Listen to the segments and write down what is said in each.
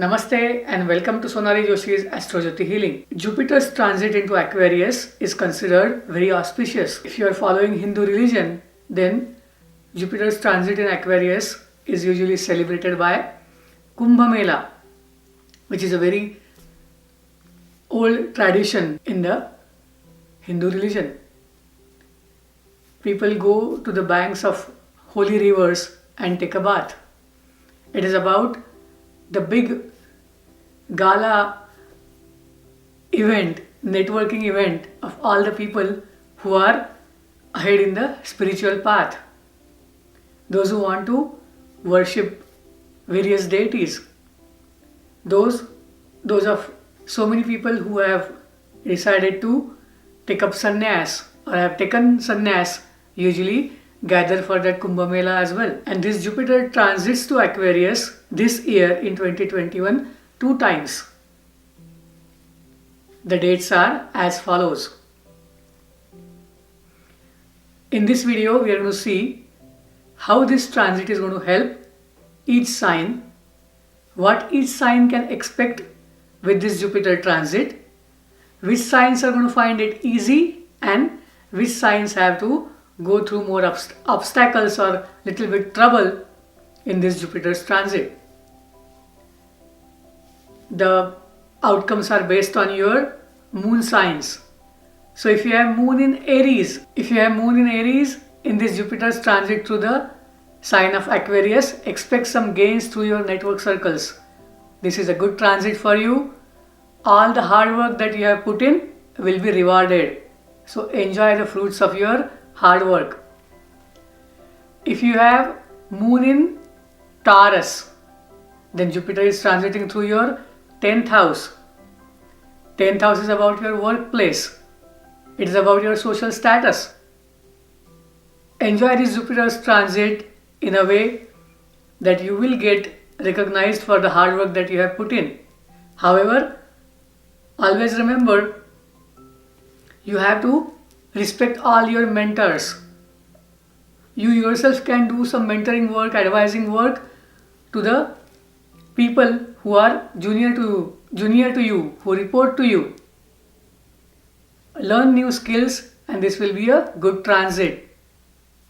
Namaste and welcome to Sonali Joshi's Astrojyoti Healing. Jupiter's transit into Aquarius is considered very auspicious. If you are following Hindu religion, then Jupiter's transit in Aquarius is usually celebrated by Kumbh Mela, which is a very old tradition in the Hindu religion. People go to the banks of holy rivers and take a bath. It is about the big gala event, networking event of all the people who are ahead in the spiritual path. Those who want to worship various deities. Those of so many people who have decided to take up sannyas or have taken sannyas usually gather for that Kumbh Mela as well. And this Jupiter transits to Aquarius this year in 2021 two times. The dates are as follows. In this video, we are going to see how this transit is going to help each sign, what each sign can expect with this Jupiter transit, which signs are going to find it easy and which signs have to go through more obstacles or little bit trouble in this Jupiter's transit. The outcomes are based on your moon signs. So if you have moon in Aries, in this Jupiter's transit through the sign of Aquarius, expect some gains through your network circles. This is a good transit for you. All the hard work that you have put in will be rewarded. So enjoy the fruits of your hard work. If you have moon in Taurus, then Jupiter is transiting through your 10th house. 10th house is about your workplace. It is about your social status. Enjoy this Jupiter's transit in a way that you will get recognized for the hard work that you have put in. However, always remember, you have to respect all your mentors. You yourself can do some mentoring work, advising work to the people who are junior to you, who report to you. Learn new skills and this will be a good transit.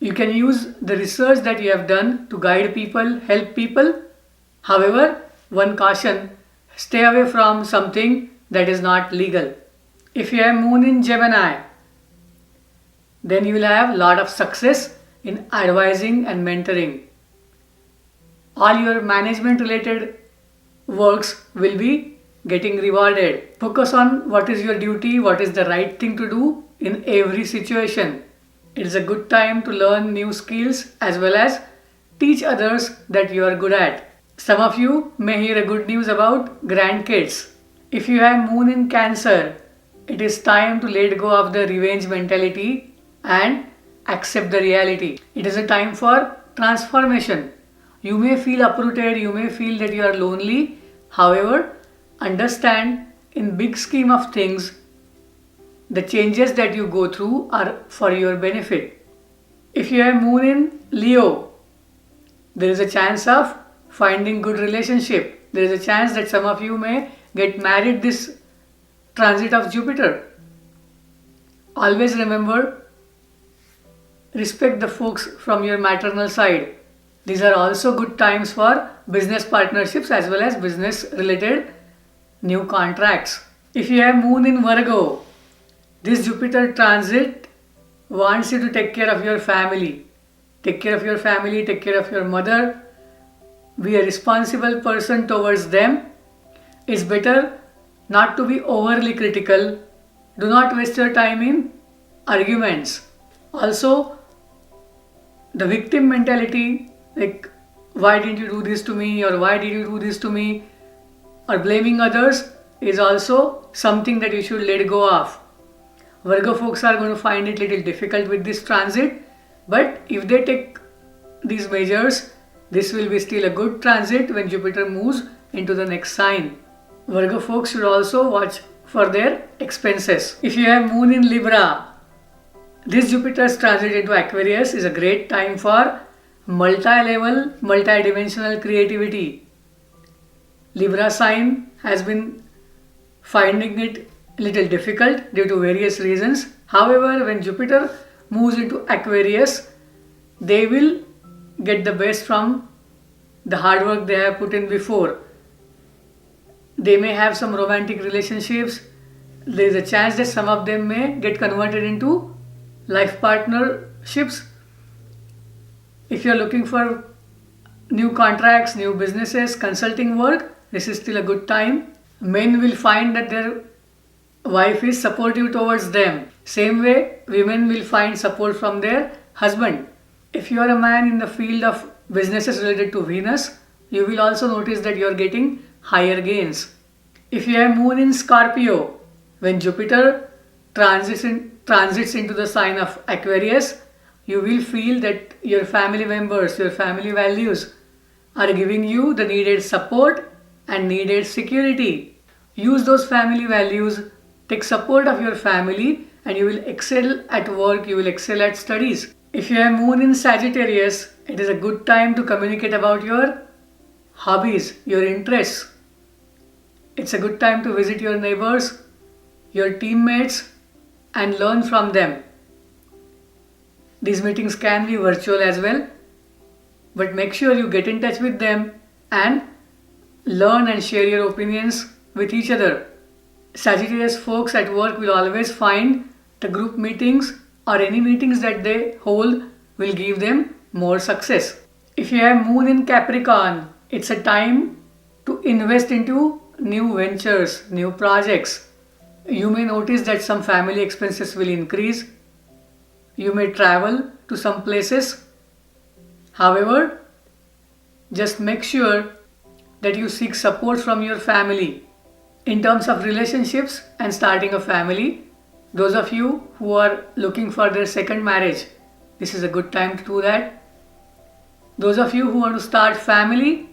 You can use the research that you have done to guide people, help people. However, one caution, stay away from something that is not legal. If you have moon in Gemini, then you will have a lot of success in advising and mentoring. All your management related works will be getting rewarded. Focus on what is your duty, what is the right thing to do in every situation. It is a good time to learn new skills as well as teach others that you are good at. Some of you may hear a good news about grandkids. If you have moon in Cancer, it is time to let go of the revenge mentality and accept the reality. It is a time for transformation. You may feel uprooted, you may feel that you are lonely. However, understand in big scheme of things, the changes that you go through are for your benefit. If you have moon in Leo, there is a chance of finding good relationship. There is a chance that some of you may get married this transit of Jupiter. Always remember, respect the folks from your maternal side. These are also good times for business partnerships as well as business related new contracts. If you have moon in Virgo, this Jupiter transit wants you to take care of your family. Take care of your family, take care of your mother. Be a responsible person towards them. It's better not to be overly critical. Do not waste your time in arguments. Also, the victim mentality, like why didn't you do this to me or why did you do this to me, or blaming others, is also something that you should let go of. Virgo folks are going to find it little difficult with this transit, but if they take these measures, this will be still a good transit when Jupiter moves into the next sign. Virgo folks should also watch for their expenses. If you have moon in Libra, this Jupiter's transit into Aquarius is a great time for multi-level, multi-dimensional creativity. Libra sign has been finding it little difficult due to various reasons. However, when Jupiter moves into Aquarius, they will get the best from the hard work they have put in before. They may have some romantic relationships. There is a chance that some of them may get converted into life partnerships. If you are looking for new contracts, new businesses, consulting work, this is still a good time. Men will find that their wife is supportive towards them. Same way, women will find support from their husband. If you are a man in the field of businesses related to Venus, you will also notice that you are getting higher gains. If you have moon in Scorpio, when Jupiter transits into the sign of Aquarius, you will feel that your family members, your family values are giving you the needed support and needed security. Use those family values, take support of your family, and you will excel at work, you will excel at studies. If you have moon in Sagittarius, it is a good time to communicate about your hobbies, your interests. It's a good time to visit your neighbors, your teammates, and learn from them. These meetings can be virtual as well, but make sure you get in touch with them and learn and share your opinions with each other. Sagittarius folks at work will always find the group meetings or any meetings that they hold will give them more success. If you have moon in Capricorn, it's a time to invest into new ventures, new projects. You may notice that some family expenses will increase. You may travel to some places. However, just make sure that you seek support from your family. In terms of relationships and starting a family, those of you who are looking for their second marriage, this is a good time to do that. Those of you who want to start family,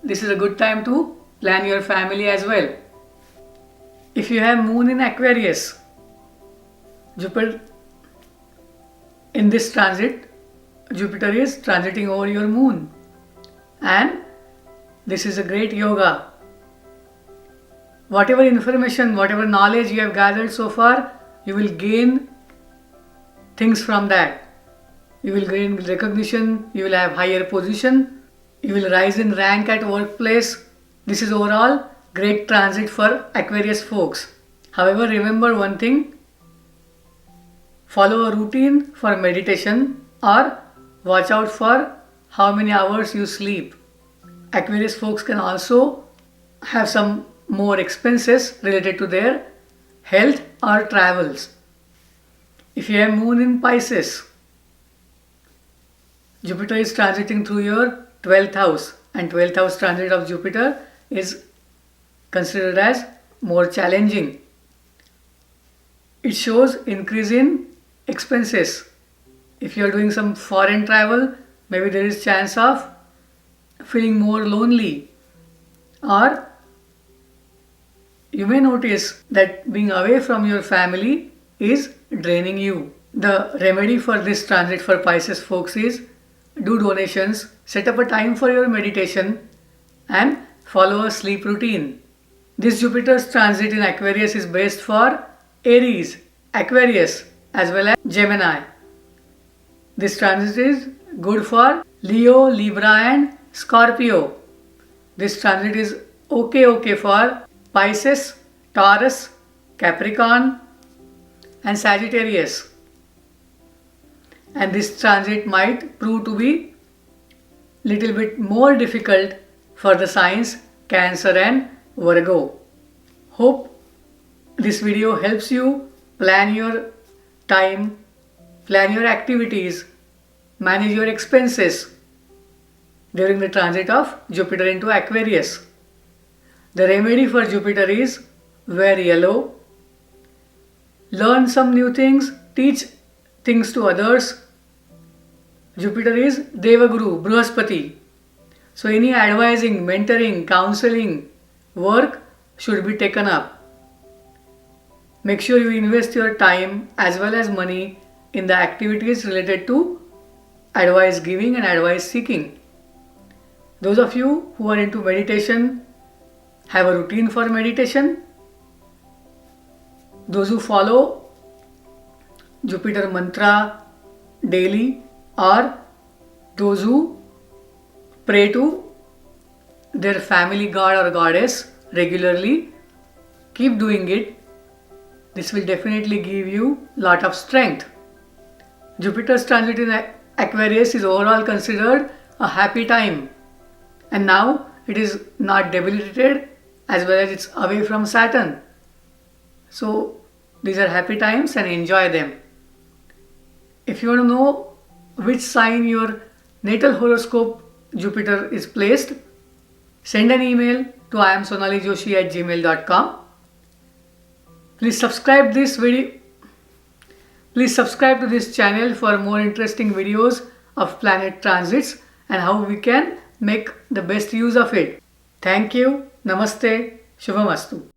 this is a good time to plan your family as well. If you have moon in Aquarius, Jupiter in this transit, Jupiter is transiting over your moon, and this is a great yoga. Whatever information, whatever knowledge you have gathered so far, you will gain things from that. You will gain recognition, you will have higher position, you will rise in rank at workplace. This is overall great transit for Aquarius folks. However, remember one thing, follow a routine for meditation or watch out for how many hours you sleep. Aquarius folks can also have some more expenses related to their health or travels. If you have moon in Pisces, Jupiter is transiting through your 12th house, and 12th house transit of Jupiter is considered as more challenging. It shows increase in expenses. If you are doing some foreign travel, maybe there is chance of feeling more lonely, or you may notice that being away from your family is draining you. The remedy for this transit for Pisces folks is do donations, set up a time for your meditation, and follow a sleep routine. This Jupiter's transit in Aquarius is best for Aries, Aquarius, as well as Gemini. This transit is good for Leo, Libra, and Scorpio. This transit is okay for Pisces, Taurus, Capricorn, and Sagittarius. And this transit might prove to be little bit more difficult for the signs Cancer and Virgo. Hope this video helps you plan your time, plan your activities, manage your expenses during the transit of Jupiter into Aquarius. The remedy for Jupiter is wear yellow, learn some new things, teach things to others. Jupiter is Devaguru, Brihaspati. So any advising, mentoring, counseling work should be taken up. Make sure you invest your time as well as money in the activities related to advice giving and advice seeking. Those of you who are into meditation, have a routine for meditation. Those who follow Jupiter mantra daily, or those who pray to their family god or goddess regularly, keep doing it. This will definitely give you lot of strength. Jupiter's transit in Aquarius is overall considered a happy time, and now it is not debilitated as well as it's away from Saturn. So these are happy times and enjoy them. If you want to know which sign your natal horoscope Jupiter is placed, send an email to iamsonalijoshi@gmail.com. Please subscribe this video. Please subscribe to this channel for more interesting videos of planet transits and how we can make the best use of it. Thank you. Namaste. Shubhamastu.